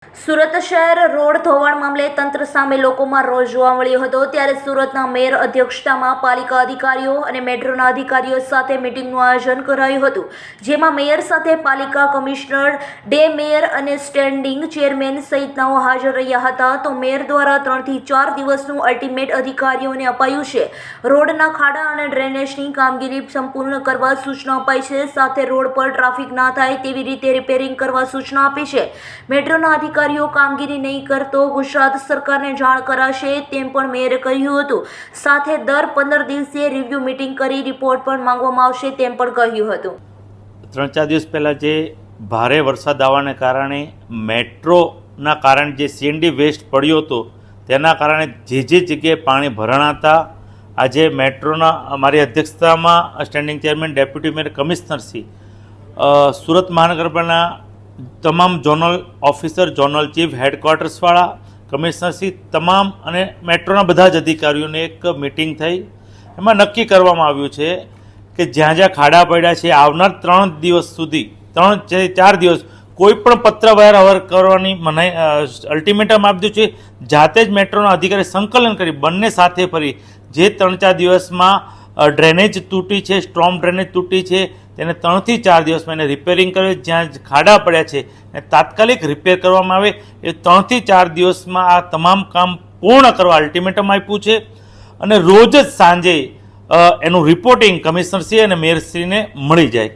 સુરત શહેર રોડ ધોવાણ મામલે તંત્ર સામે લોકોમાં રોષ જોવા મળ્યો હતો। ત્યારે સુરતના મેયર અધ્યક્ષતામાં પાલિકા અધિકારીઓ અને મેટ્રોના અધિકારીઓ સાથે મીટિંગનું આયોજન કરાયું હતું, જેમાં મેયર સાથે પાલિકા કમિશનર, ડે મેયર અને સ્ટેન્ડિંગ ચેરમેન સહિતનાઓ હાજર રહ્યા હતા। તો મેયર દ્વારા 3 થી 4 દિવસનું અલ્ટિમેટ અધિકારીઓને અપાયું છે। રોડના ખાડા અને ડ્રેનેજની કામગીરી સંપૂર્ણ કરવા સૂચના અપાઈ છે, સાથે રોડ પર ટ્રાફિક ના થાય તેવી રીતે રિપેરિંગ કરવા સૂચના આપી છે। મેટ્રોના અધિકારીઓ કામગીરી નહીં કરતો ગુજરાત સરકારને જાણ કરાશે તેમ પણ મેયરે કહ્યું હતું। સાથે દર 15 દિવસે રિવ્યુ મીટિંગ કરી રિપોર્ટ પણ માંગવામાં આવશે તેમ પણ કહ્યું હતું। 3-4 દિવસ પહેલાં જે ભારે વરસાદ આવવાને કારણે મેટ્રોના કારણે જે સીએનડી વેસ્ટ પડ્યો હતો તેના કારણે જે જગ્યાએ પાણી ભરાણા હતા, આજે મેટ્રોના અમારી અધ્યક્ષતામાં સ્ટેન્ડિંગ ચેરમેન, ડેપ્યુટી મેયર, કમિશનરશ્રી, સુરત મહાનગરપાલિકાના તમામ ઝોનલ ઓફિસર, ઝોનલ ચીફ, હેડક્વાર્ટર્સવાળા, કમિશનરશ્રી તમામ અને મેટ્રોના બધા જ અધિકારીઓને એક મિટિંગ થઈ। એમાં નક્કી કરવામાં આવ્યું છે કે જ્યાં જ્યાં ખાડા પડ્યા છે આવનાર 3 દિવસ સુધી 3-4 દિવસ કોઈ પણ પત્રવ્યવહાર અવર કરવાની મનાઈ અલ્ટિમેટમ આપી દીધું છે। જાતે જ મેટ્રોના અધિકારી સંકલન કરી બંને સાથે ફરી જે 3-4 દિવસમાં ડ્રેનેજ તૂટી છે, સ્ટ્રોમ ડ્રેનેજ તૂટી છે, તેને 3 થી 4 દિવસમાં એને રિપેરિંગ કરે, જ્યાં ખાડા પડ્યા છે એને તાત્કાલિક રિપેર કરવામાં આવે। એ 3 થી 4 દિવસમાં આ તમામ કામ પૂર્ણ કરવા અલ્ટિમેટમ આપ્યું છે અને રોજ જ સાંજે એનું રિપોર્ટિંગ કમિશનરશ્રી અને મેયરશ્રીને મળી જાય।